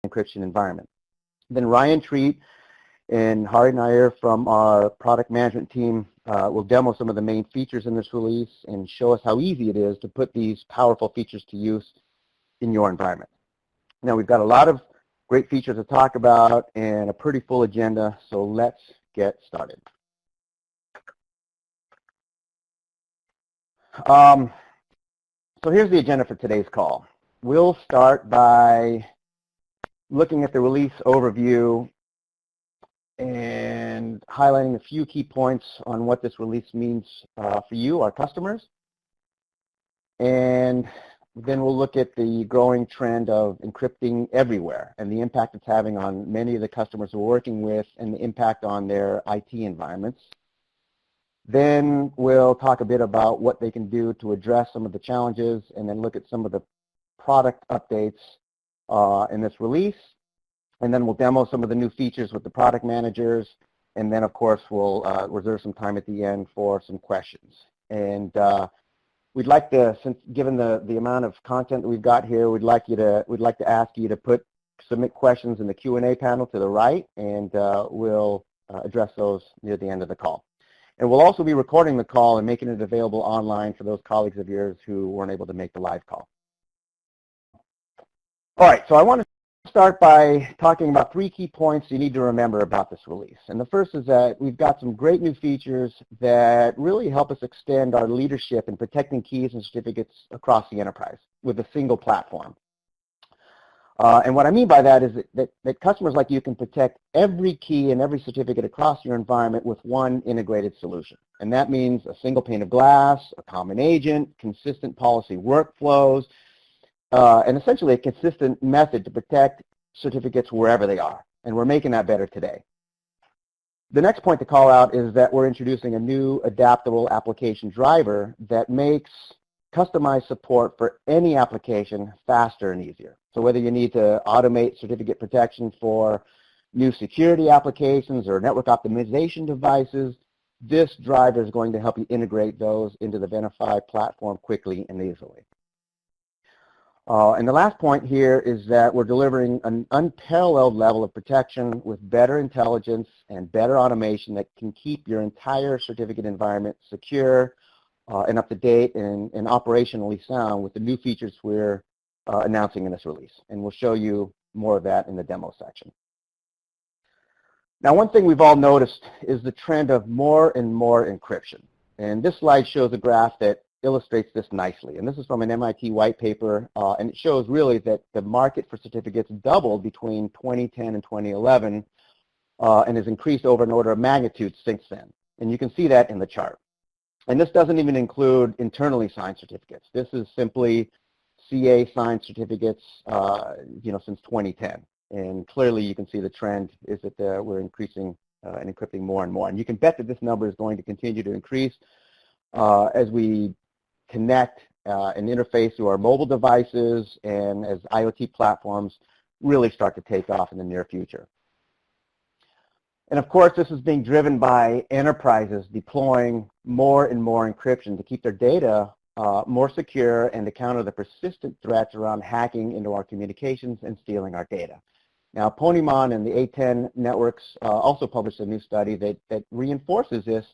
encryption environment. Then Ryan Treat and Hari Nair from our product management team will demo some of the main features in this release and show us how easy it is to put these powerful features to use in your environment. Now, we've got a lot of great features to talk about and a pretty full agenda, so let's get started. So here's the agenda for today's call. We'll start by looking at the release overview and highlighting a few key points on what this release means for you, our customers. And then we'll look at the growing trend of encrypting everywhere and the impact it's having on many of the customers we're working with and the impact on their IT environments. Then we'll talk a bit about what they can do to address some of the challenges and then look at some of the product updates in this release. And then we'll demo some of the new features with the product managers. And then, of course, we'll reserve some time at the end for some questions. And we'd like to, since given the amount of content that we've got here, we'd like to ask you to submit questions in the Q&A panel to the right, and we'll address those near the end of the call. And we'll also be recording the call and making it available online for those colleagues of yours who weren't able to make the live call. All right, so I want to start by talking about 3 key points you need to remember about this release. And the first is that we've got some great new features that really help us extend our leadership in protecting keys and certificates across the enterprise with a single platform. And what I mean by that is that customers like you can protect every key and every certificate across your environment with one integrated solution. And that means a single pane of glass, a common agent, consistent policy workflows, and essentially a consistent method to protect certificates wherever they are. And we're making that better today. The next point to call out is that we're introducing a new adaptable application driver that makes customized support for any application faster and easier. So whether you need to automate certificate protection for new security applications or network optimization devices, this driver is going to help you integrate those into the Venafi platform quickly and easily. And the last point here is that we're delivering an unparalleled level of protection with better intelligence and better automation that can keep your entire certificate environment secure and up to date and operationally sound with the new features we're announcing in this release. And we'll show you more of that in the demo section. Now, one thing we've all noticed is the trend of more and more encryption. And this slide shows a graph that illustrates this nicely. And this is from an MIT white paper, and it shows really that the market for certificates doubled between 2010 and 2011 and has increased over an order of magnitude since then. And you can see that in the chart. And this doesn't even include internally signed certificates. This is simply CA signed certificates, since 2010. And clearly you can see the trend is that we're increasing and encrypting more and more. And you can bet that this number is going to continue to increase as we connect and interface to our mobile devices and as IoT platforms really start to take off in the near future. And of course, this is being driven by enterprises deploying more and more encryption to keep their data more secure and to counter the persistent threats around hacking into our communications and stealing our data. Now, Ponymon and the A10 networks also published a new study that reinforces this,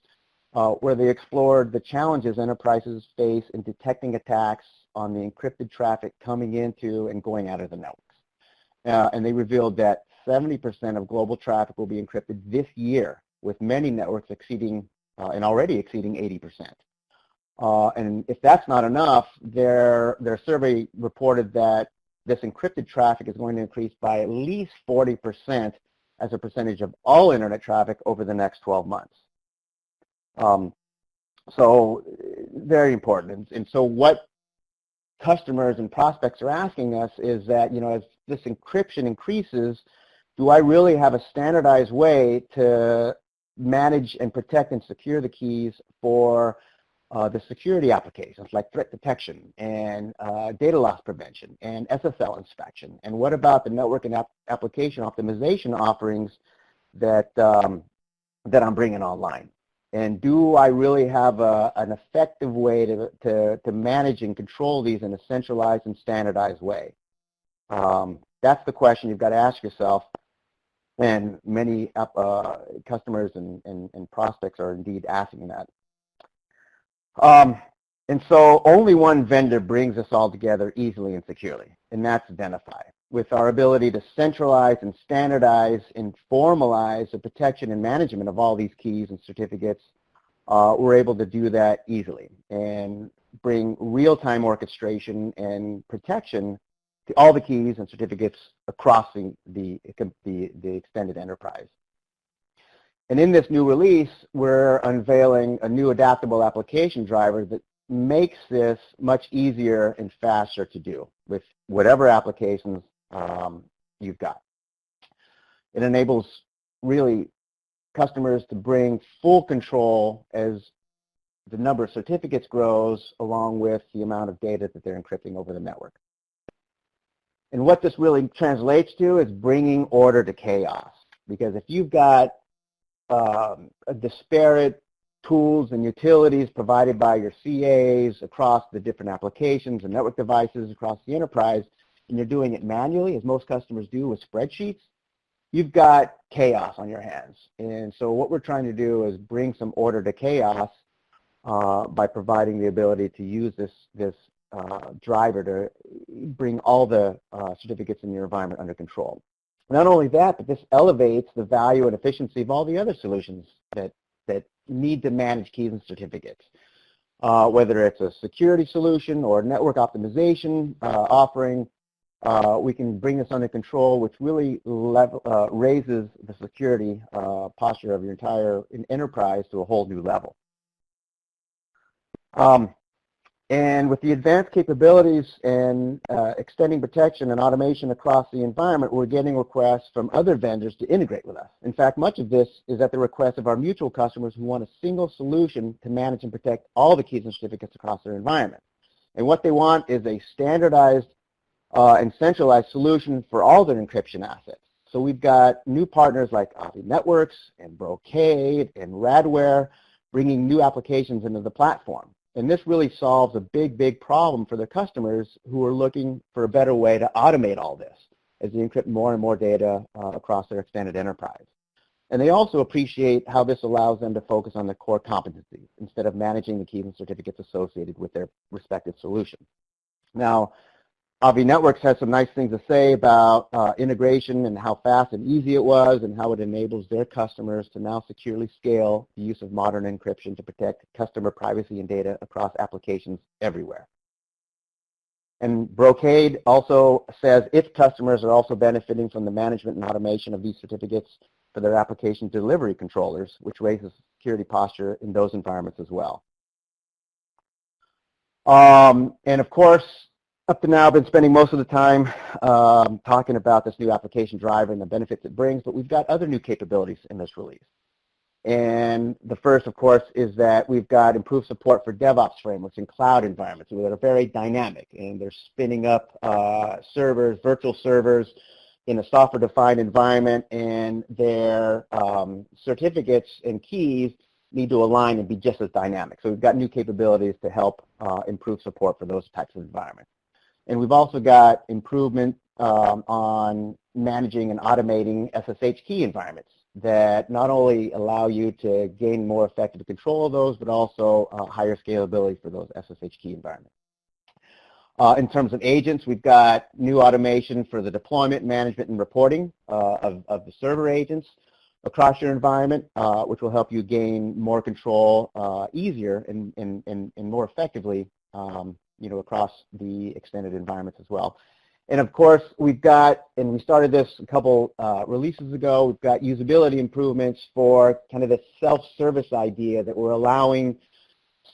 where they explored the challenges enterprises face in detecting attacks on the encrypted traffic coming into and going out of the networks. And they revealed that 70% of global traffic will be encrypted this year, with many networks exceeding and already exceeding 80%. And if that's not enough, their survey reported that this encrypted traffic is going to increase by at least 40% as a percentage of all internet traffic over the next 12 months. So very important. And so what customers and prospects are asking us is that, as this encryption increases, do I really have a standardized way to manage and protect and secure the keys for the security applications like threat detection and data loss prevention and SSL inspection? And what about the network and application optimization offerings that I'm bringing online? And do I really have an effective way to manage and control these in a centralized and standardized way? That's the question you've got to ask yourself, and many customers and prospects are indeed asking that. And so only one vendor brings this all together easily and securely, and that's Venafi. With our ability to centralize and standardize and formalize the protection and management of all these keys and certificates, we're able to do that easily and bring real-time orchestration and protection to all the keys and certificates across the extended enterprise. And in this new release, we're unveiling a new adaptable application driver that makes this much easier and faster to do with whatever applications you've got. It enables really customers to bring full control as the number of certificates grows along with the amount of data that they're encrypting over the network. And what this really translates to is bringing order to chaos. Because if you've got disparate tools and utilities provided by your CAs across the different applications and network devices across the enterprise, and you're doing it manually, as most customers do with spreadsheets, you've got chaos on your hands. And so what we're trying to do is bring some order to chaos by providing the ability to use this driver to bring all the certificates in your environment under control. Not only that, but this elevates the value and efficiency of all the other solutions that need to manage keys and certificates. Whether it's a security solution or network optimization offering, we can bring this under control, which really raises the security posture of your entire enterprise to a whole new level. And with the advanced capabilities and extending protection and automation across the environment, we're getting requests from other vendors to integrate with us. In fact, much of this is at the request of our mutual customers who want a single solution to manage and protect all the keys and certificates across their environment. And what they want is a standardized and centralized solution for all their encryption assets. So we've got new partners like Avi Networks and Brocade and Radware bringing new applications into the platform. And this really solves a big problem for their customers who are looking for a better way to automate all this as they encrypt more and more data across their extended enterprise. And they also appreciate how this allows them to focus on their core competencies instead of managing the keys and certificates associated with their respective solution. Now, Avi Networks has some nice things to say about integration and how fast and easy it was and how it enables their customers to now securely scale the use of modern encryption to protect customer privacy and data across applications everywhere. And Brocade also says its customers are also benefiting from the management and automation of these certificates for their application delivery controllers, which raises security posture in those environments as well. And of course, up to now, I've been spending most of the time talking about this new application driver and the benefits it brings, but we've got other new capabilities in this release. And the first, of course, is that we've got improved support for DevOps frameworks in cloud environments that are very dynamic, and they're spinning up servers, virtual servers in a software-defined environment, and their certificates and keys need to align and be just as dynamic. So we've got new capabilities to help improve support for those types of environments. And we've also got improvement on managing and automating SSH key environments that not only allow you to gain more effective control of those, but also higher scalability for those SSH key environments. In terms of agents, we've got new automation for the deployment, management, and reporting of the server agents across your environment, which will help you gain more control easier and more effectively across the extended environments as well. And of course, we've got, and we started this a couple releases ago, we've got usability improvements for kind of the self-service idea that we're allowing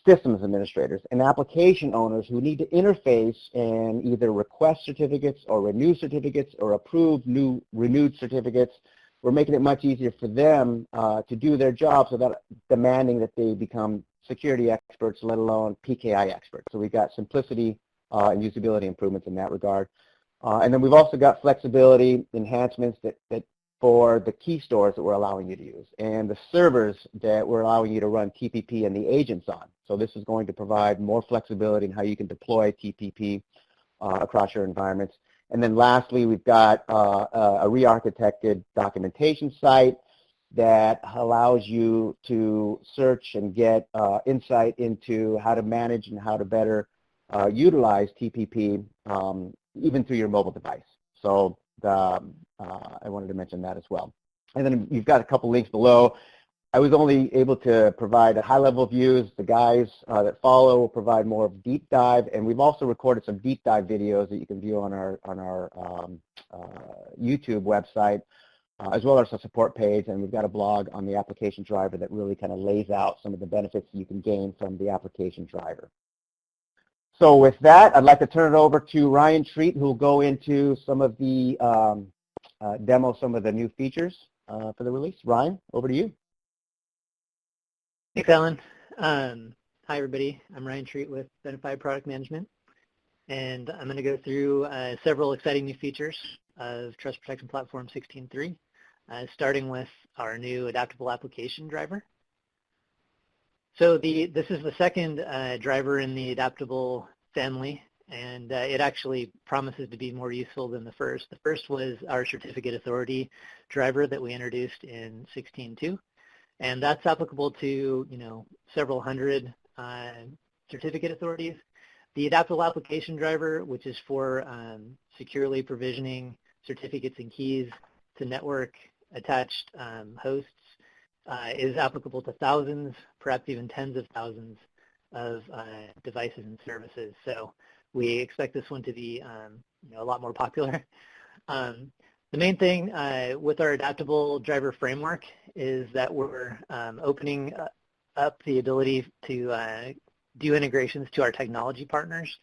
systems administrators and application owners who need to interface and either request certificates or renew certificates or approve new renewed certificates. We're making it much easier for them to do their jobs without demanding that they become security experts, let alone PKI experts. So we've got simplicity and usability improvements in that regard. And then we've also got flexibility enhancements that for the Keystores that we're allowing you to use and the servers that we're allowing you to run TPP and the agents on. So this is going to provide more flexibility in how you can deploy TPP across your environments. And then lastly, we've got a re-architected documentation site that allows you to search and get insight into how to manage and how to better utilize TPP even through your mobile device. So I wanted to mention that as well. And then you've got a couple links below. I was only able to provide a high-level views. The guys that follow will provide more of deep dive, and we've also recorded some deep dive videos that you can view on our YouTube website, as well as a support page, and we've got a blog on the application driver that really kind of lays out some of the benefits you can gain from the application driver. So with that, I'd like to turn it over to Ryan Treat, who will go into some of the demo, some of the new features for the release. Ryan, over to you. Thanks, Alan. Hi, everybody. I'm Ryan Treat with Venafi Product Management, and I'm going to go through several exciting new features of Trust Protection Platform 16.3, starting with our new Adaptable application driver. So this is the second driver in the Adaptable family, and it actually promises to be more useful than the first. The first was our certificate authority driver that we introduced in 16.2. And that's applicable to, several hundred certificate authorities. The Adaptable application driver, which is for securely provisioning certificates and keys to network-attached hosts, is applicable to thousands, perhaps even tens of thousands of devices and services. So we expect this one to be a lot more popular. The main thing with our Adaptable driver framework is that we're opening up the ability to do integrations to our technology partners.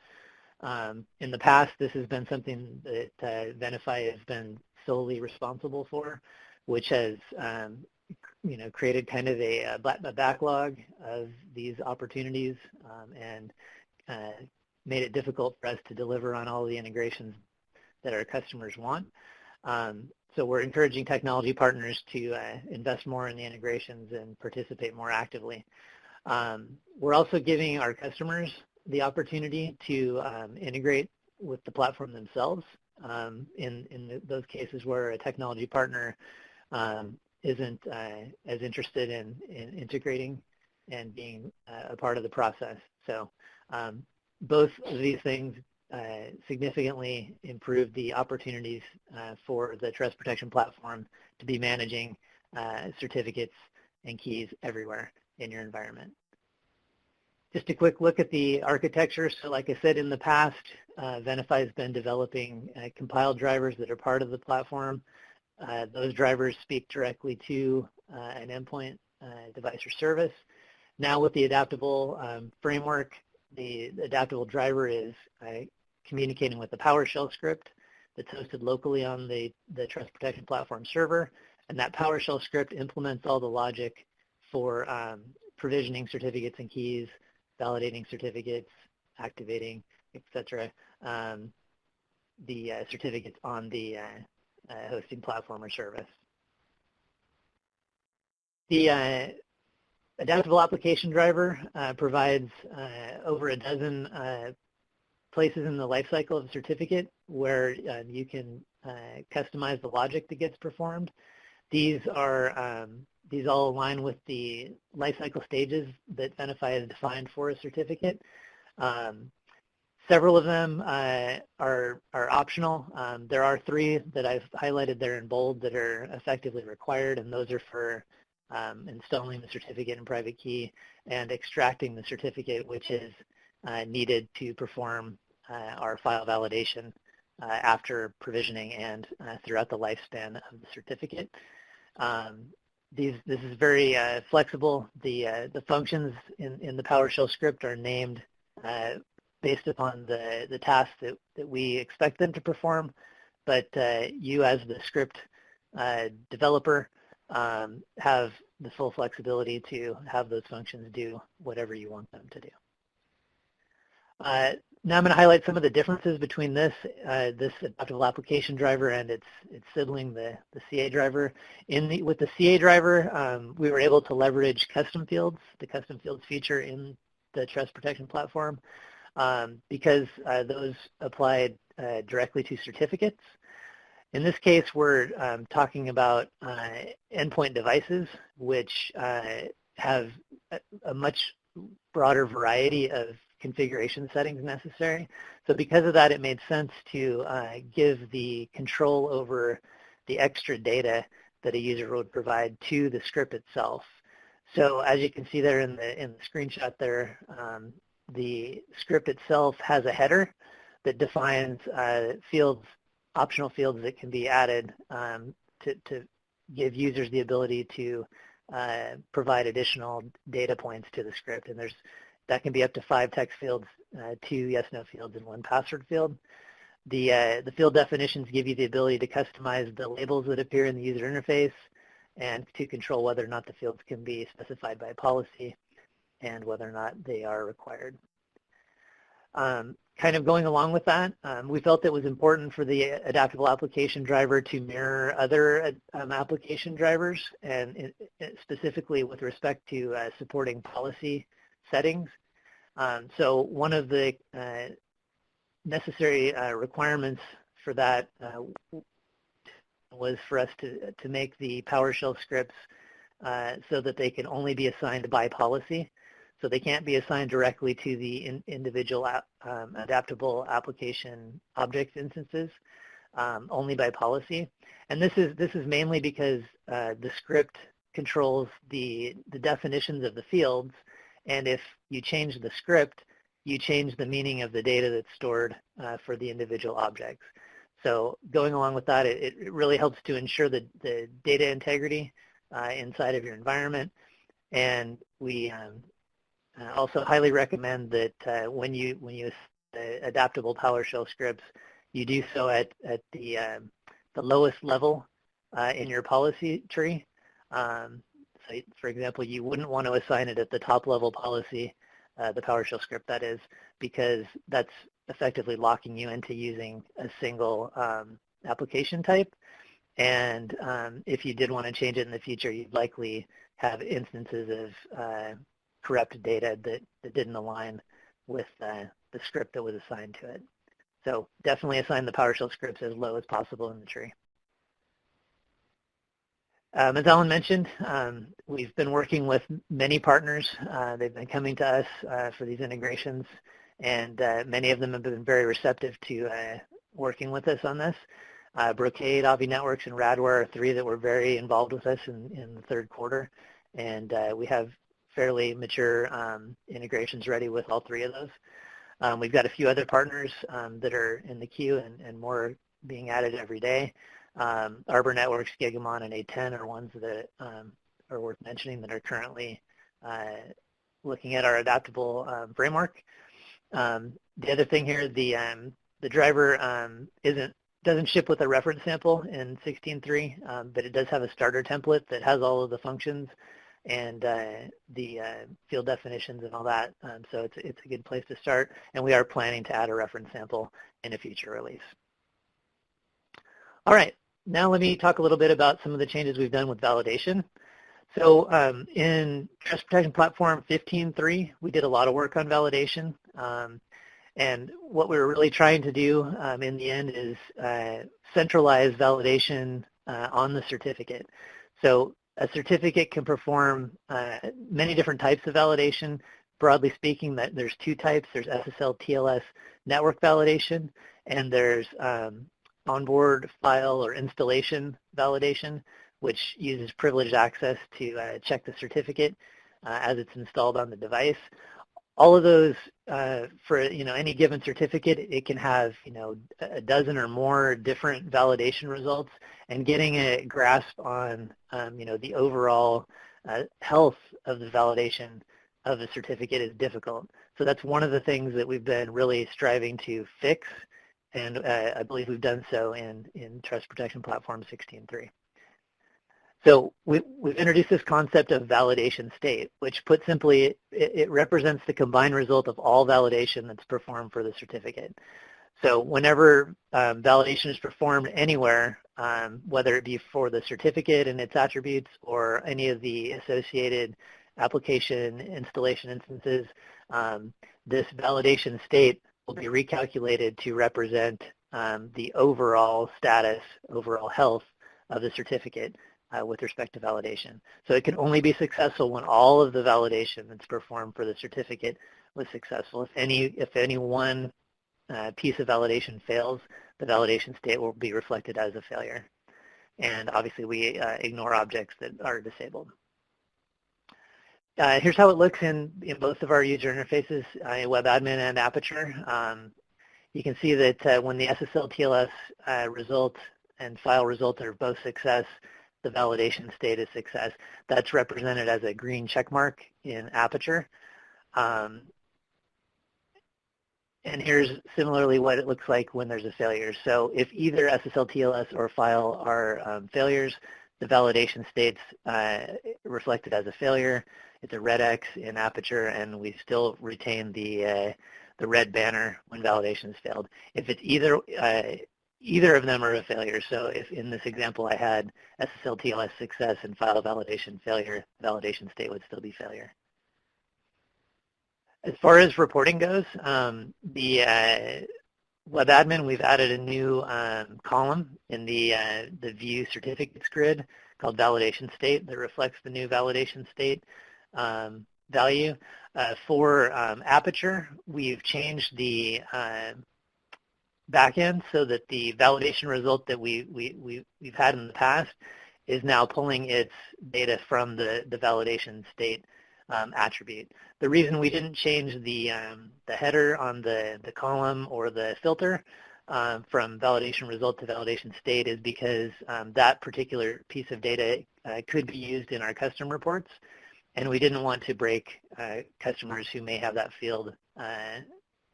In the past, this has been something that Venafi has been solely responsible for, which has created kind of a backlog of these opportunities and made it difficult for us to deliver on all the integrations that our customers want. So we're encouraging technology partners to invest more in the integrations and participate more actively. We're also giving our customers the opportunity to integrate with the platform themselves in those cases where a technology partner isn't as interested in integrating and being a part of the process. So both of these things significantly improve the opportunities for the Trust Protection Platform to be managing certificates and keys everywhere in your environment. Just a quick look at the architecture. So like I said, in the past, Venafi has been developing compiled drivers that are part of the platform. Those drivers speak directly to an endpoint device or service. Now with the Adaptable framework, the Adaptable driver is communicating with the PowerShell script that's hosted locally on the Trust Protection Platform server, and that PowerShell script implements all the logic for provisioning certificates and keys, validating certificates, activating, etc., the certificates on the hosting platform or service. The Adaptable application driver provides over a dozen places in the lifecycle of a certificate where you can customize the logic that gets performed. These all align with the lifecycle stages that Venafi has defined for a certificate. Several of them are optional. There are 3 that I've highlighted there in bold that are effectively required, and those are for installing the certificate and private key and extracting the certificate, which is needed to perform our file validation after provisioning and throughout the lifespan of the certificate. This is very flexible. The functions in the PowerShell script are named based upon the tasks that we expect them to perform, but you as the script developer have the full flexibility to have those functions do whatever you want them to do. Now I'm going to highlight some of the differences between this Adaptable application driver and its sibling, the CA driver. With the CA driver, we were able to leverage custom fields, the custom fields feature in the Trust Protection Platform, because those applied directly to certificates. In this case, we're talking about endpoint devices, which have a much broader variety of configuration settings necessary. So because of that, it made sense to give the control over the extra data that a user would provide to the script itself. So as you can see there in the screenshot there, the script itself has a header that defines optional fields that can be added to give users the ability to provide additional data points to the script. And that can be up to 5 text fields, 2 yes/no fields, and 1 password field. The field definitions give you the ability to customize the labels that appear in the user interface and to control whether or not the fields can be specified by policy and whether or not they are required. Kind of going along with that, we felt it was important for the adaptable application driver to mirror other application drivers, and specifically with respect to supporting policy settings. So one of the necessary requirements for that was for us to make the PowerShell scripts so that they can only be assigned by policy. So they can't be assigned directly to the individual adaptable application object instances, only by policy. And this is mainly because the script controls the definitions of the fields, and if you change the script, you change the meaning of the data that's stored for the individual objects. So going along with that, it really helps to ensure the data integrity inside of your environment. And we also highly recommend that when you adaptable PowerShell scripts, you do so at the lowest level in your policy tree. So for example, you wouldn't want to assign it at the top level policy, the PowerShell script that is, because that's effectively locking you into using a single application type. And if you did want to change it in the future, you'd likely have instances of corrupt data that didn't align with the script that was assigned to it. So definitely assign the PowerShell scripts as low as possible in the tree. As Alan mentioned, we've been working with many partners. They've been coming to us for these integrations, and many of them have been very receptive to working with us on this. Brocade, Avi Networks, and Radware are 3 that were very involved with us in the 3rd quarter, and we have fairly mature integrations ready with all 3 of those. We've got a few other partners that are in the queue and more being added every day. Arbor Networks, Gigamon, and A10 are ones that are worth mentioning that are currently looking at our adaptable framework. The other thing here, the driver doesn't ship with a reference sample in 16.3, but it does have a starter template that has all of the functions and the field definitions and all that. So it's a good place to start, and we are planning to add a reference sample in a future release. All right, now let me talk a little bit about some of the changes we've done with validation. So in Trust Protection Platform 15.3, we did a lot of work on validation. And what we were really trying to do in the end is centralize validation on the certificate. So a certificate can perform many different types of validation. Broadly speaking, there's 2 types. There's SSL TLS network validation, and there's onboard file or installation validation, which uses privileged access to check the certificate as it's installed on the device. All of those, for any given certificate, it can have a dozen or more different validation results, and getting a grasp on the overall health of the validation of the certificate is difficult. So that's one of the things that we've been really striving to fix, and I believe we've done so in Trust Protection Platform 16.3. So we've introduced this concept of validation state, which put simply, it represents the combined result of all validation that's performed for the certificate. So whenever validation is performed anywhere, whether it be for the certificate and its attributes or any of the associated application installation instances, this validation state will be recalculated to represent the overall status, overall health of the certificate with respect to validation. So it can only be successful when all of the validation that's performed for the certificate was successful. If any one piece of validation fails, the validation state will be reflected as a failure. And obviously we ignore objects that are disabled. Here's how it looks in both of our user interfaces, WebAdmin and Aperture. You can see that when the SSL TLS result and file result are both success, the validation state is success. That's represented as a green check mark in Aperture. And here's similarly what it looks like when there's a failure. So if either SSL TLS or file are failures, the validation state's reflected as a failure. It's a red X in Aperture, and we still retain the red banner when validation has failed. If it's either of them are a failure, so if in this example I had SSL TLS success and file validation failure, validation state would still be failure. As far as reporting goes, the WebAdmin, we've added a new column in the view certificates grid called validation state that reflects the new validation state value. For Aperture, we've changed the backend so that the validation result that we've had in the past is now pulling its data from the validation state attribute. The reason we didn't change the header on the column or the filter from validation result to validation state is because that particular piece of data could be used in our custom reports, and we didn't want to break customers who may have that field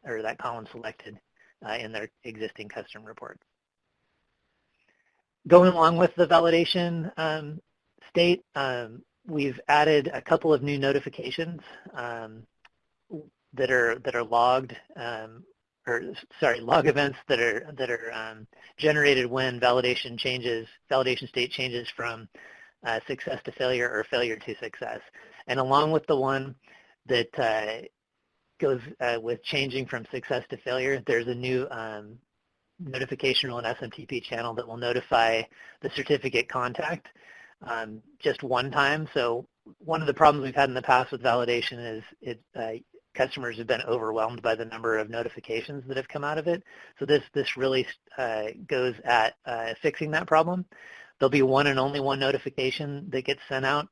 or that column selected in their existing custom reports. Going along with the validation state, we've added a couple of new notifications that are logged, log events that are generated when validation state changes from success to failure or failure to success. And along with the one that goes with changing from success to failure, there's a new notification on SMTP channel that will notify the certificate contact just one time. So one of the problems we've had in the past with validation is customers have been overwhelmed by the number of notifications that have come out of it. So this really goes at fixing that problem. There'll be one and only one notification that gets sent out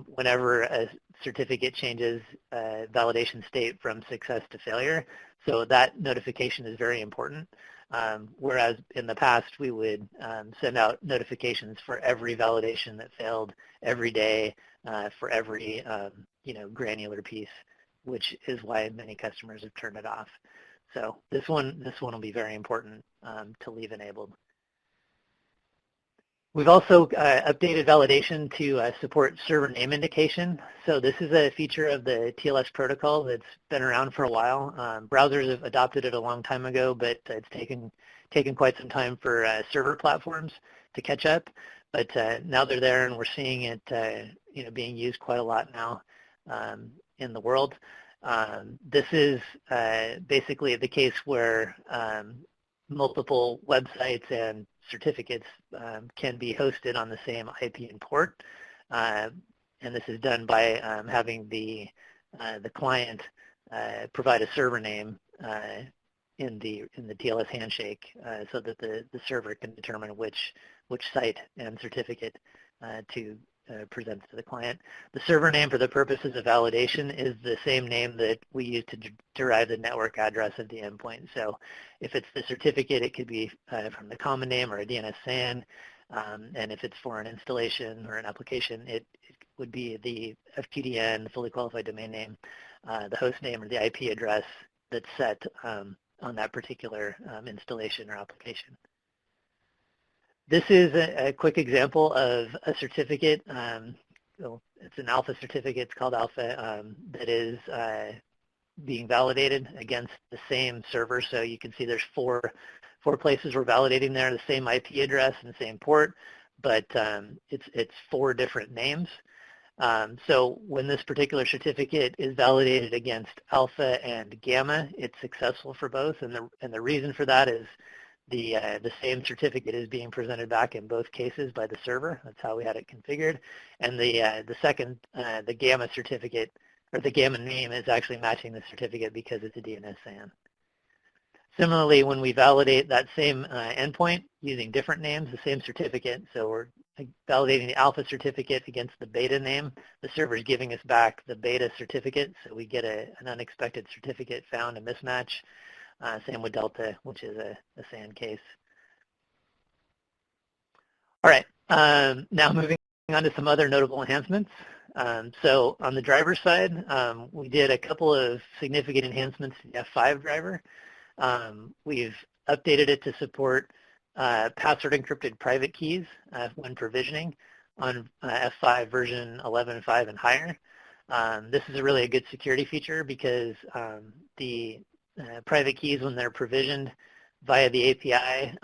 whenever a certificate changes validation state from success to failure. So that notification is very important. Whereas in the past we would send out notifications for every validation that failed every day for every granular piece, which is why many customers have turned it off. So this one will be very important to leave enabled. We've also updated validation to support server name indication. So this is a feature of the TLS protocol that's been around for a while. Browsers have adopted it a long time ago, but it's taken quite some time for server platforms to catch up. But now they're there, and we're seeing it being used quite a lot now in the world. This is basically the case where multiple websites and certificates can be hosted on the same IP and port, and this is done by having the client provide a server name in the TLS handshake so that the server can determine which site and certificate to present to the client. The server name for the purposes of validation is the same name that we use to derive the network address of the endpoint. So if it's the certificate, it could be from the common name or a DNS SAN, and if it's for an installation or an application, it would be the FQDN, the fully qualified domain name, the host name or the IP address that's set on that particular installation or application. This is a quick example of a certificate. It's an alpha certificate. It's called alpha that is being validated against the same server. So you can see there's four places we're validating there, the same IP address and the same port, but it's four different names. So when this particular certificate is validated against alpha and gamma, it's successful for both. And the reason for that is the same certificate is being presented back in both cases by the server. That's how we had it configured. And the second, the gamma certificate, or the gamma name, is actually matching the certificate because it's a DNS SAN. Similarly, when we validate that same endpoint using different names, the same certificate, so we're validating the alpha certificate against the beta name, the server is giving us back the beta certificate, so we get an unexpected certificate found, a mismatch. Same with delta, which is a SAN case. All right, now moving on to some other notable enhancements. So on the driver side, we did a couple of significant enhancements to the F5 driver. We've updated it to support password encrypted private keys when provisioning on F5 version 11.5 and higher. This is really a good security feature because the private keys, when they're provisioned via the API,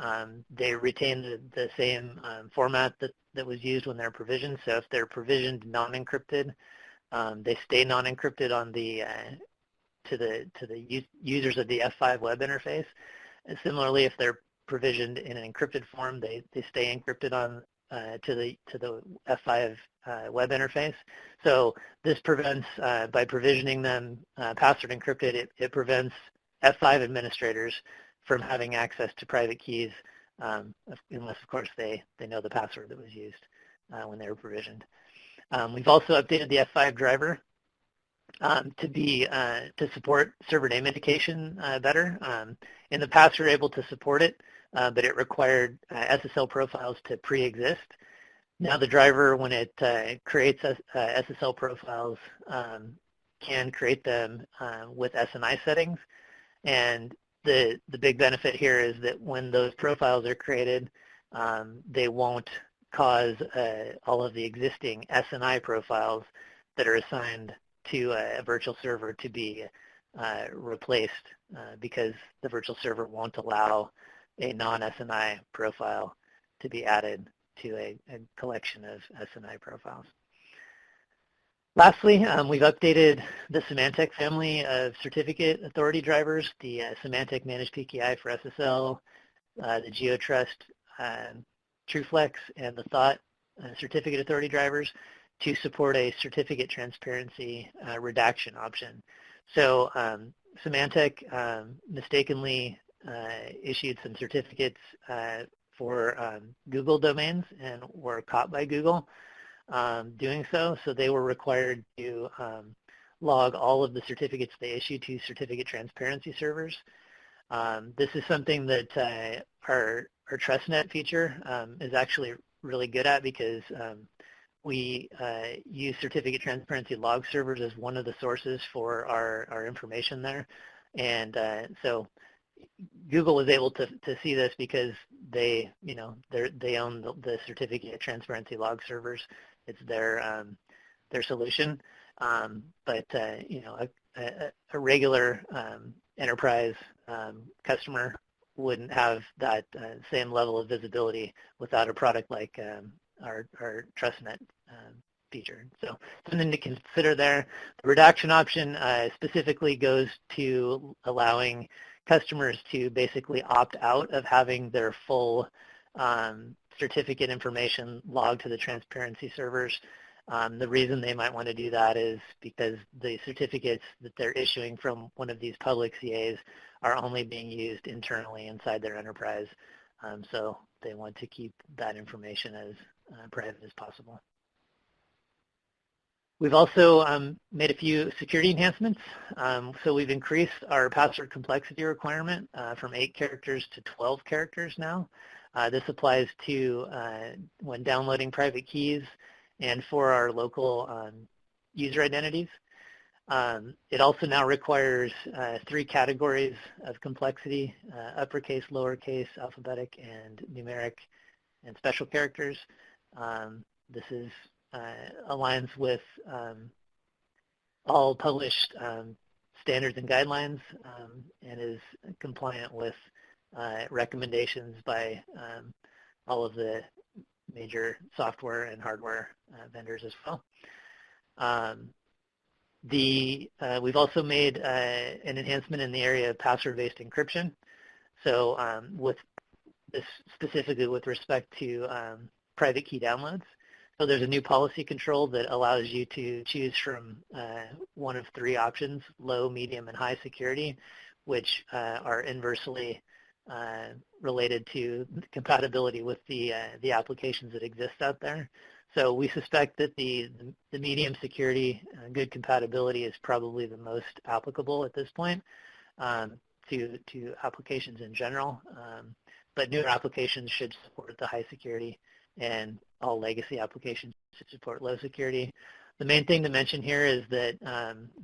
they retain the same format that was used when they're provisioned. So if they're provisioned non-encrypted, they stay non-encrypted on the to the users of the F5 web interface. And similarly, if they're provisioned in an encrypted form, they stay encrypted on to the F5 web interface. So this prevents, by provisioning them password encrypted, it prevents F5 administrators from having access to private keys unless, of course, they know the password that was used when they were provisioned. We've also updated the F5 driver to support server name indication better. In the past, we were able to support it, but it required SSL profiles to pre-exist. Now the driver, when it creates SSL profiles, can create them with SNI settings. And the big benefit here is that when those profiles are created, they won't cause all of the existing SNI profiles that are assigned to a virtual server to be replaced because the virtual server won't allow a non-SNI profile to be added to a collection of SNI profiles. Lastly, we've updated the Symantec family of certificate authority drivers, the Symantec Managed PKI for SSL, the GeoTrust TrueFlex, and the Thought certificate authority drivers to support a certificate transparency redaction option. So Symantec mistakenly issued some certificates for Google domains and were caught by Google doing so. So they were required to log all of the certificates they issued to certificate transparency servers. This is something that our TrustNet feature is actually really good at because we use certificate transparency log servers as one of the sources for our information there. And so Google was able to see this because they own the certificate transparency log servers. It's their solution. But a regular enterprise customer wouldn't have that same level of visibility without a product like our TrustNet feature. So something to consider there. The redaction option specifically goes to allowing customers to basically opt out of having their full certificate information logged to the transparency servers. The reason they might want to do that is because the certificates that they're issuing from one of these public CAs are only being used internally inside their enterprise. So they want to keep that information as private as possible. We've also made a few security enhancements. So we've increased our password complexity requirement from 8 characters to 12 characters now. This applies to when downloading private keys and for our local user identities. It also now requires 3 categories of complexity, uppercase, lowercase, alphabetic, and numeric, and special characters. This is aligns with all published standards and guidelines and is compliant with recommendations by all of the major software and hardware vendors as well. We've also made an enhancement in the area of password-based encryption. So with this specifically with respect to private key downloads. So there's a new policy control that allows you to choose from one of three options: low, medium, and high security, which are inversely related to compatibility with the applications that exist out there. So we suspect that the medium security good compatibility is probably the most applicable at this point to applications in general. But newer applications should support the high security, and all legacy applications should support low security. The main thing to mention here is that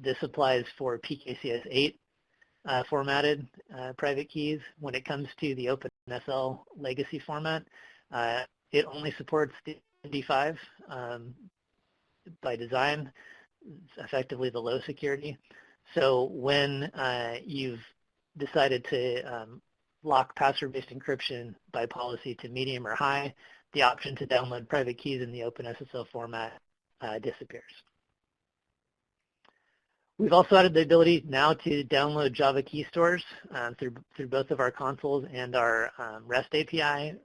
this applies for PKCS 8 formatted private keys. When it comes to the OpenSL legacy format, it only supports the MD5 by design, effectively the low security. So when you've decided to lock password-based encryption by policy to medium or high, the option to download private keys in the OpenSSL format disappears. We've also added the ability now to download Java Keystores through both of our consoles and our REST API,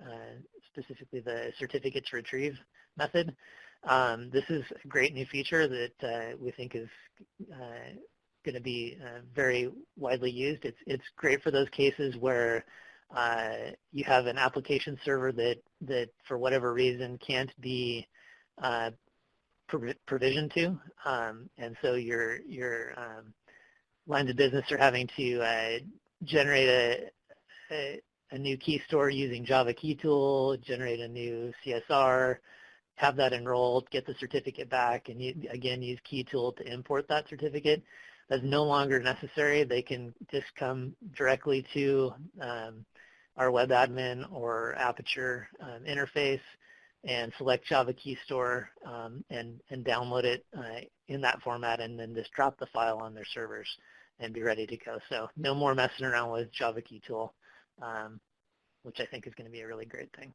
specifically the certificates retrieve method. This is a great new feature that we think is going to be very widely used. It's great for those cases where you have an application server that for whatever reason can't be provisioned to, and so your lines of business are having to generate a new key store using Java Key Tool, generate a new CSR, have that enrolled, get the certificate back, and again use Key Tool to import that certificate. That's no longer necessary. They can just come directly to our web admin or Aperture interface and select Java Key Store and download it in that format, and then just drop the file on their servers and be ready to go. So no more messing around with Java Key Tool, which I think is going to be a really great thing.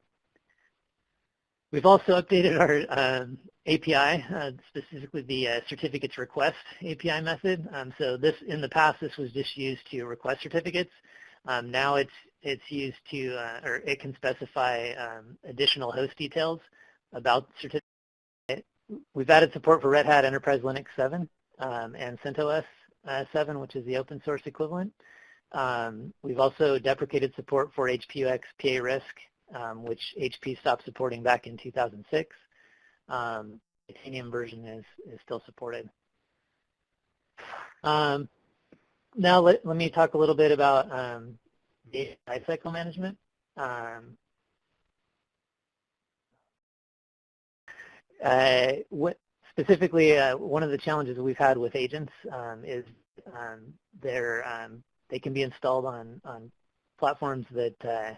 We've also updated our API, specifically the certificates request API method. So this, in the past, this was just used to request certificates. Now it's used to, or it can specify additional host details about certificate. We've added support for Red Hat Enterprise Linux 7 and CentOS 7, which is the open source equivalent. We've also deprecated support for HPUX PA RISC, which HP stopped supporting back in 2006. Titanium version is still supported. Now let me talk a little bit about data lifecycle management. Specifically, one of the challenges we've had with agents is they can be installed on platforms that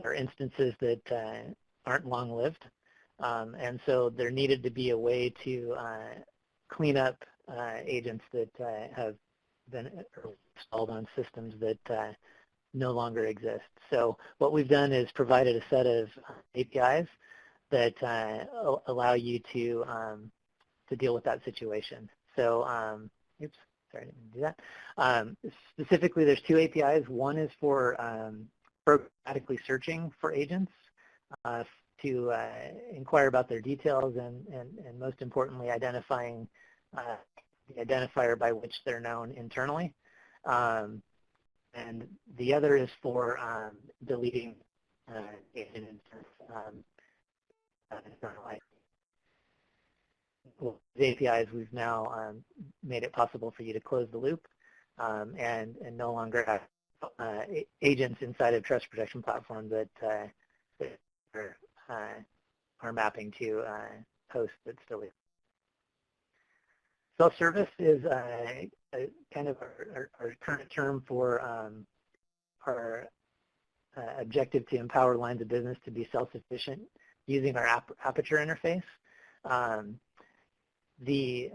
or instances that aren't long-lived, and so there needed to be a way to clean up agents that have been installed on systems that no longer exist. So what we've done is provided a set of APIs that allow you to deal with that situation. So, oops, sorry, I didn't do that. Specifically, there's two APIs. One is for programmatically searching for agents to inquire about their details and most importantly, identifying the identifier by which they're known internally. And the other is for deleting agent internal IP. Well, the APIs, we've now made it possible for you to close the loop and no longer have agents inside of Trust Protection Platform that are mapping to hosts that still exist. Self-service is kind of our current term for our objective to empower lines of business to be self-sufficient using our Aperture interface. The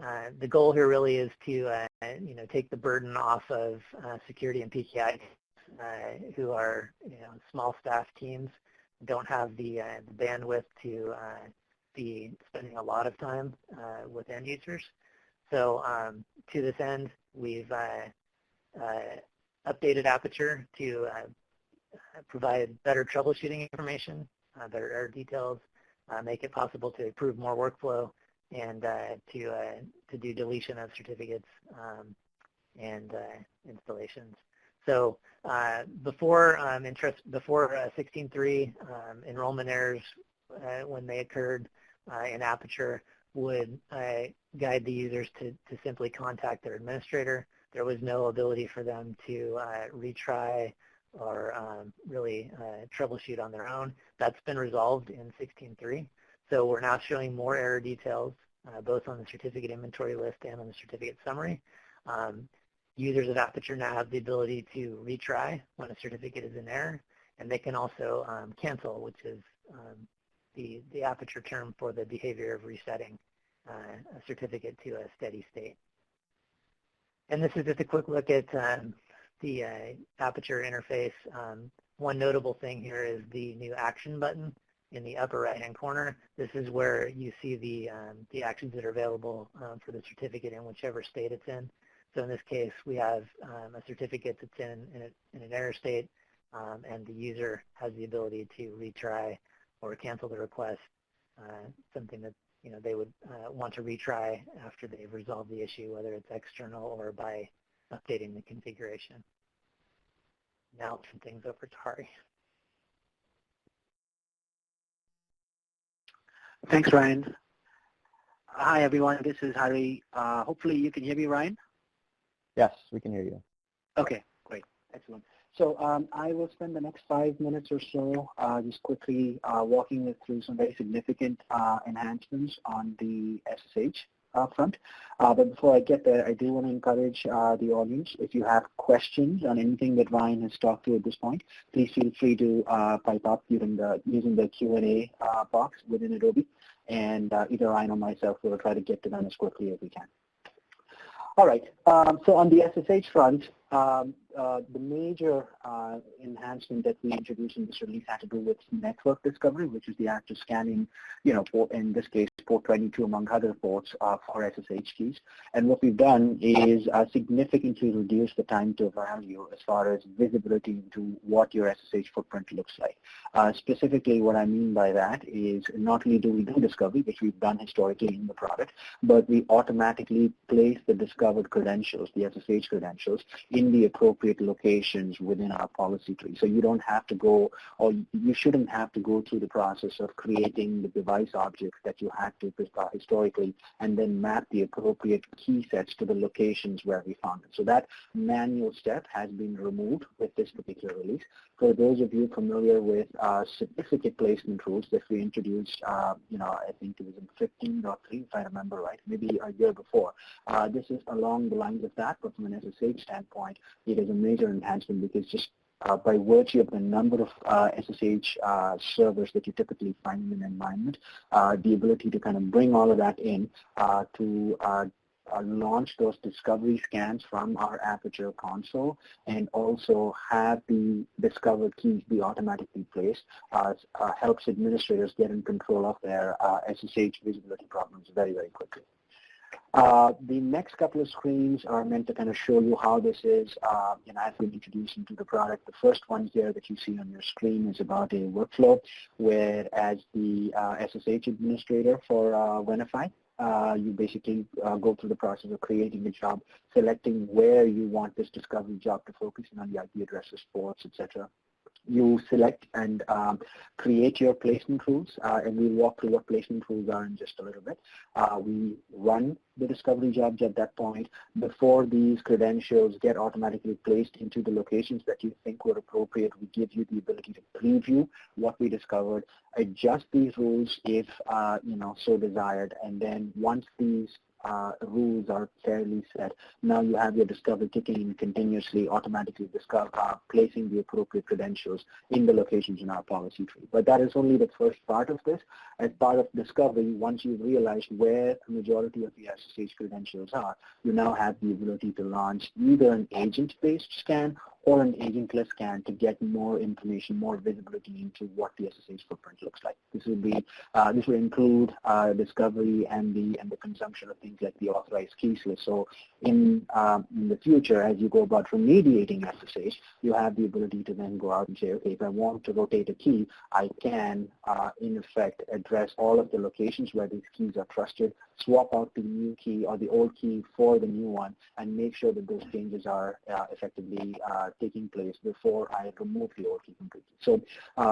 goal here really is to take the burden off of security and PKI who are small staff teams, don't have the bandwidth to be spending a lot of time with end users. So to this end, we've updated Aperture to provide better troubleshooting information, better error details, make it possible to approve more workflow, and to do deletion of certificates and installations. So before 16.3, enrollment errors, when they occurred in Aperture, would guide the users to simply contact their administrator. There was no ability for them to retry or really troubleshoot on their own. That's been resolved in 16.3. So we're now showing more error details, both on the certificate inventory list and on the certificate summary. Users of Aperture now have the ability to retry when a certificate is in error, and they can also cancel, which is the Aperture term for the behavior of resetting a certificate to a steady state. And this is just a quick look at the Aperture interface. One notable thing here is the new action button in the upper right-hand corner. This is where you see the actions that are available for the certificate in whichever state it's in. So in this case, we have a certificate that's in an error state, and the user has the ability to retry or cancel the request, something that they would want to retry after they've resolved the issue, whether it's external or by updating the configuration. Now I'll turn things over to Hari. Thanks, Ryan. Hi, everyone. This is Hari. Hopefully you can hear me, Ryan. Yes, we can hear you. Okay, great. Excellent. So I will spend the next 5 minutes or so just quickly walking you through some very significant enhancements on the SSH front. But before I get there, I do want to encourage the audience, if you have questions on anything that Ryan has talked to at this point, please feel free to pipe up using the Q&A box within Adobe, and either Ryan or myself will try to get to them as quickly as we can. All right, so on the SSH front, the major enhancement that we introduced in this release had to do with network discovery, which is the act of scanning, in this case, port 22 among other ports for SSH keys. And what we've done is significantly reduce the time to value as far as visibility into what your SSH footprint looks like. Specifically, what I mean by that is not only do we do discovery, which we've done historically in the product, but we automatically place the discovered credentials, the SSH credentials, in the appropriate locations within our policy tree. So you don't have to go, or you shouldn't have to go through the process of creating the device objects that you had to historically and then map the appropriate key sets to the locations where we found it. So that manual step has been removed with this particular release. For those of you familiar with certificate placement rules that we introduced, I think it was in 15.3, if I remember right, maybe a year before. This is along the lines of that, but from an SSH standpoint, it is a major enhancement because just by virtue of the number of SSH servers that you typically find in an environment, the ability to kind of bring all of that in to launch those discovery scans from our Aperture console and also have the discovered keys be automatically placed helps administrators get in control of their SSH visibility problems very, very quickly. The next couple of screens are meant to kind of show you how this is as we introduce into the product. The first one here that you see on your screen is about a workflow where as the SSH administrator for Venafi, you basically go through the process of creating a job, selecting where you want this discovery job to focus on the IP addresses, ports, etc. You select and create your placement rules, and we'll walk through what placement rules are in just a little bit. We run the discovery jobs at that point. Before these credentials get automatically placed into the locations that you think were appropriate, we give you the ability to preview what we discovered, adjust these rules if so desired, and then once these rules are fairly set, now you have your discovery kicking in continuously, automatically placing the appropriate credentials in the locations in our policy tree. But that is only the first part of this. As part of discovery, once you've realized where the majority of the SSH credentials are, you now have the ability to launch either an agent-based scan or an agent-less scan to get more information, more visibility into what the SSH footprint looks like. This will include discovery and the consumption of things like the authorized keys list. So in the future, as you go about remediating SSH, you have the ability to then go out and say, okay, if I want to rotate a key, I can, in effect, address all of the locations where these keys are trusted, swap out the new key or the old key for the new one, and make sure that those changes are effectively taking place before I remove the old key completely. So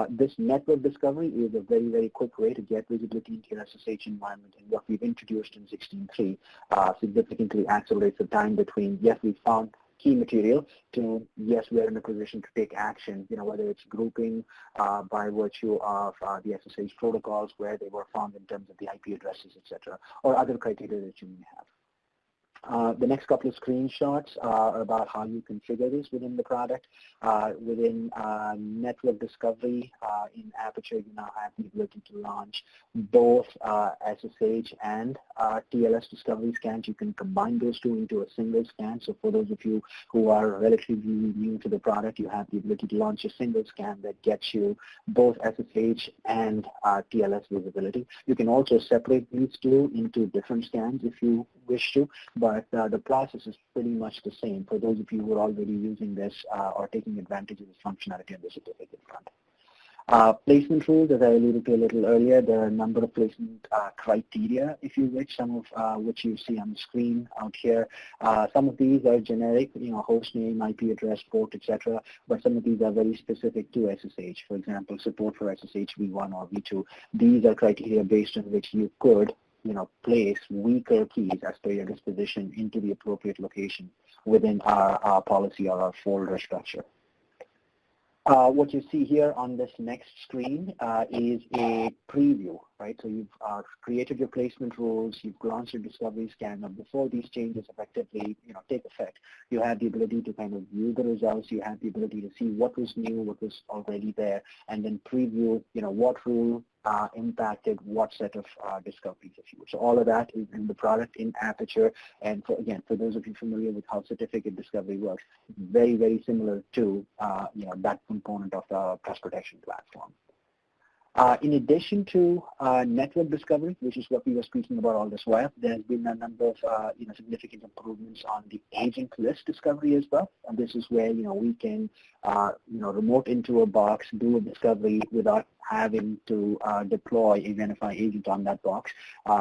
this network discovery is a very, very quick way to get visibility into your SSH environment, and what we've introduced in 16.3 significantly accelerates the time between, yes, we found key material, to yes, we're in a position to take action, whether it's grouping by virtue of the SSH protocols where they were found in terms of the IP addresses, etc., or other criteria that you may have. The next couple of screenshots are about how you configure this within the product. Within network discovery in Aperture, you now have the ability to launch both SSH and TLS discovery scans. You can combine those two into a single scan. So for those of you who are relatively new to the product, you have the ability to launch a single scan that gets you both SSH and TLS visibility. You can also separate these two into different scans if you wish to, but the process is pretty much the same for those of you who are already using this or taking advantage of this functionality on the certificate front. Placement rules, as I alluded to a little earlier, there are a number of placement criteria, if you wish, some of which you see on the screen out here. Some of these are generic, host name, IP address, port, etc., but some of these are very specific to SSH. For example, support for SSH v1 or v2. These are criteria based on which you could place weaker keys as per your disposition into the appropriate location within our policy or our folder structure. What you see here on this next screen is a preview, right? So you've created your placement rules, you've launched your discovery scan. Now, before these changes effectively, take effect, you have the ability to kind of view the results. You have the ability to see what was new, what was already there, and then preview, what rule impacted what set of discoveries, if you would. So all of that is in the product in Aperture. And for those of you familiar with how certificate discovery works, very, very similar to that component of the Trust Protection Platform. In addition to network discovery, which is what we were speaking about all this while, there's been a number of significant improvements on the agent list discovery as well. And this is where we can remote into a box, do a discovery without having to deploy a Venafi agent on that box.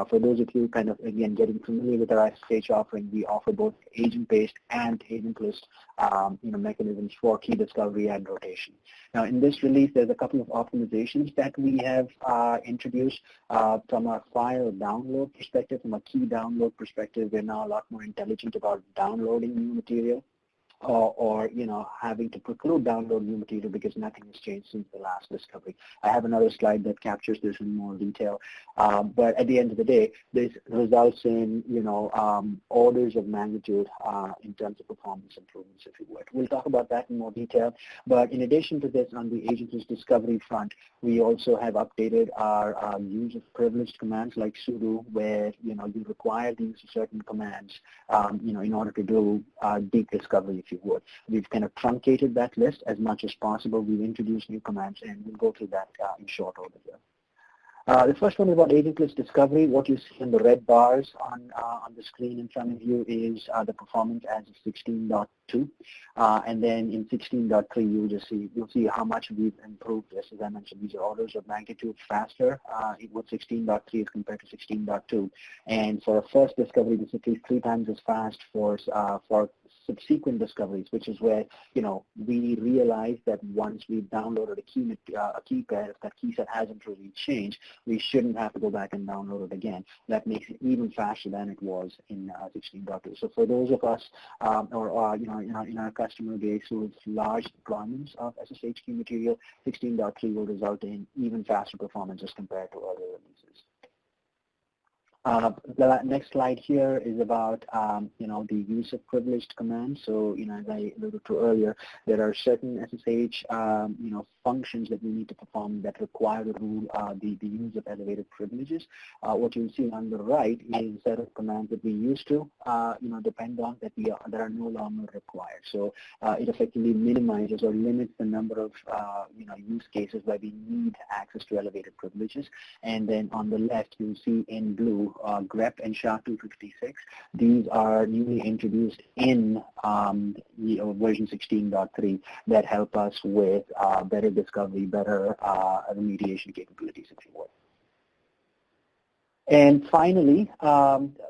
For those of you kind of, again, getting familiar with our SSH offering, we offer both agent-based and agent-less mechanisms for key discovery and rotation. Now, in this release, there's a couple of optimizations that we have introduced from a file download perspective, from a key download perspective. We're now a lot more intelligent about downloading new material. Or having to preclude download new material because nothing has changed since the last discovery. I have another slide that captures this in more detail. But at the end of the day, this results in, orders of magnitude in terms of performance improvements, if you would. We'll talk about that in more detail. But in addition to this, on the agentless discovery front, we also have updated our use of privileged commands like sudo, where, you require the use of certain commands, in order to do deep discovery, if you would. We've kind of truncated that list as much as possible. We've introduced new commands, and we'll go through that in short order here. The first one is about agentless discovery. What you see in the red bars on the screen in front of you is the performance as of 16.2. And then in 16.3, you'll see how much we've improved this. As I mentioned, these are orders of magnitude faster with 16.3 as compared to 16.2. And for a first discovery, this is at least 3 times as fast for subsequent discoveries, which is where, we realize that once we've downloaded a key pair, if that key set hasn't really changed, we shouldn't have to go back and download it again. That makes it even faster than it was in 16.2. So for those of us, in our customer base who has large deployments of SSH key material, 16.3 will result in even faster performance as compared to earlier releases. The next slide here is about, the use of privileged commands. So, as I alluded to earlier, there are certain SSH, functions that we need to perform that require the use of elevated privileges. What you'll see on the right is a set of commands that we used to, depend on that are no longer required. So it effectively minimizes or limits the number of, use cases where we need access to elevated privileges. And then on the left, you'll see in blue, grep and SHA-256. These are newly introduced in version 16.3 that help us with better discovery, better remediation capabilities, if you will. And finally,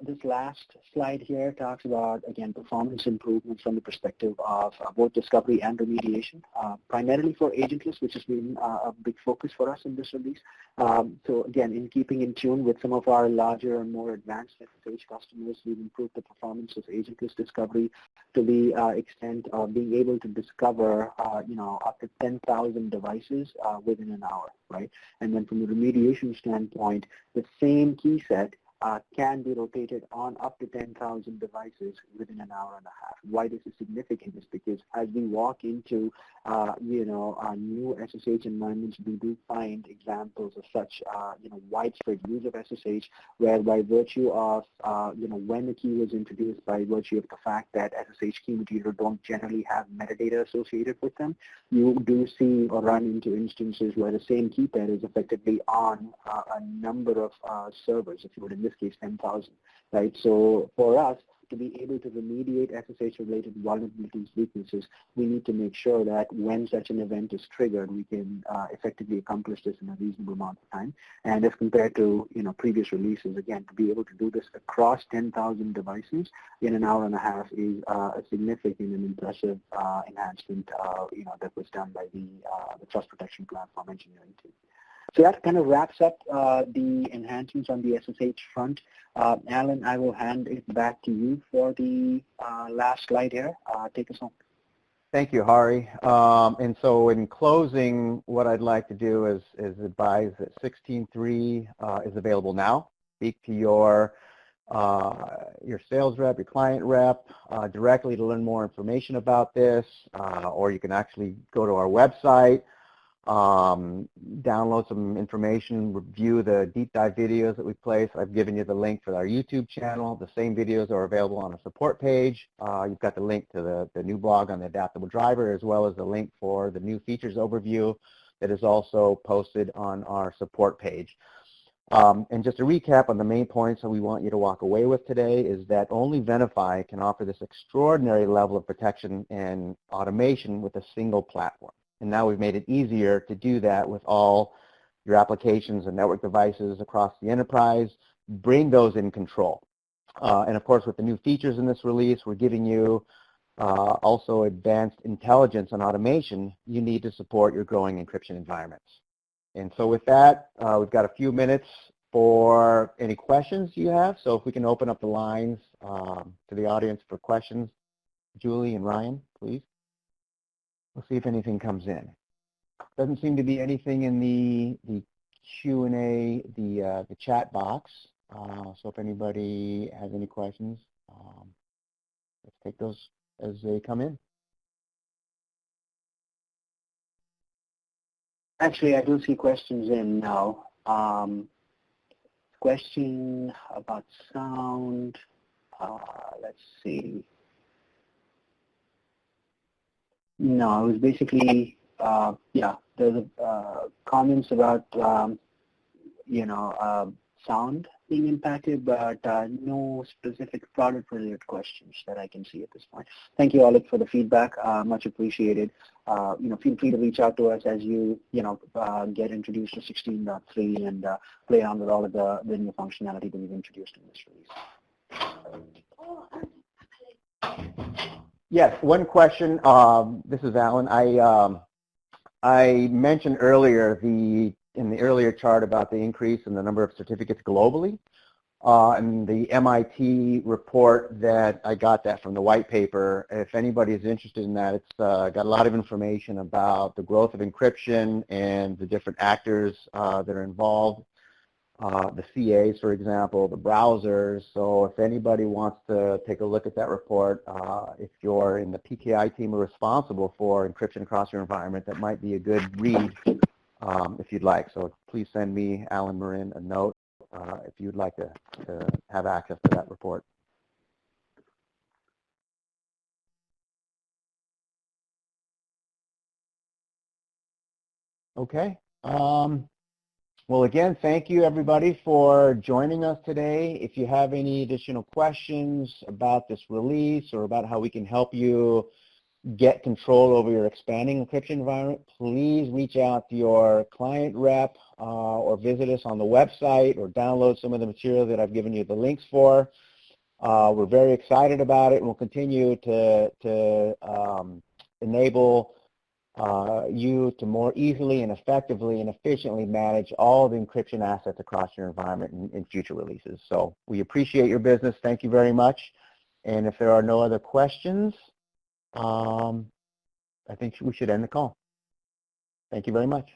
this last slide here talks about, again, performance improvements from the perspective of both discovery and remediation, primarily for agentless, which has been a big focus for us in this release. So again, in keeping in tune with some of our larger and more advanced SSH customers, we've improved the performance of agentless discovery to the extent of being able to discover, up to 10,000 devices within an hour, right? And then from the remediation standpoint, the same key set can be rotated on up to 10,000 devices within an hour and a half. Why this is significant is because as we walk into, new SSH environments, we do find examples of such, widespread use of SSH, where by virtue of, when the key was introduced, by virtue of the fact that SSH key material don't generally have metadata associated with them, you do see or run into instances where the same key pair is effectively on a number of servers, if you would, in this case 10,000, right? So for us to be able to remediate SSH-related vulnerabilities, weaknesses, we need to make sure that when such an event is triggered, we can effectively accomplish this in a reasonable amount of time. And as compared to previous releases, again, to be able to do this across 10,000 devices in an hour and a half is a significant and impressive enhancement, that was done by the Trust Protection Platform engineering team. So that kind of wraps up the enhancements on the SSH front. Alan, I will hand it back to you for the last slide here. Take us home. Thank you, Hari. And so in closing, what I'd like to do is advise that 16.3 is available now. Speak to your sales rep, your client rep, directly to learn more information about this, or you can actually go to our website, download some information, review the deep dive videos that we place. I've given you the link for our YouTube channel. The same videos are available on our support page. You've got the link to the new blog on the Adaptable driver, as well as the link for the new features overview that is also posted on our support page. And just to recap on the main points that we want you to walk away with today is that only Venafi can offer this extraordinary level of protection and automation with a single platform. And now we've made it easier to do that with all your applications and network devices across the enterprise. Bring those in control. And of course, with the new features in this release, we're giving you also advanced intelligence and automation you need to support your growing encryption environments. And so with that, we've got a few minutes for any questions you have. So if we can open up the lines to the audience for questions. Julie and Ryan, please. We'll see if anything comes in. Doesn't seem to be anything in the Q&A, the chat box. So if anybody has any questions, let's take those as they come in. Actually, I do see questions in now. Question about sound. Let's see. No, it was basically, there's comments about, sound being impacted, but no specific product-related questions that I can see at this point. Thank you, Alec, for the feedback. Much appreciated. Feel free to reach out to us as you, get introduced to 16.3 and play on with all of the new functionality that we've introduced in this release. Yes, one question. This is Alan. I mentioned earlier in the earlier chart about the increase in the number of certificates globally. And the MIT report that I got that from the white paper, if anybody is interested in that, it's got a lot of information about the growth of encryption and the different actors that are involved. the CAs, for example, the browsers. So if anybody wants to take a look at that report, if you're in the PKI team or responsible for encryption across your environment, that might be a good read if you'd like. So please send me, Alan Marin, a note if you'd like to have access to that report. Okay. Well, again, thank you, everybody, for joining us today. If you have any additional questions about this release or about how we can help you get control over your expanding encryption environment, please reach out to your client rep or visit us on the website or download some of the material that I've given you the links for. We're very excited about it, and we'll continue to enable you to more easily and effectively and efficiently manage all the encryption assets across your environment in future releases. So we appreciate your business. Thank you very much. And if there are no other questions, I think we should end the call. Thank you very much.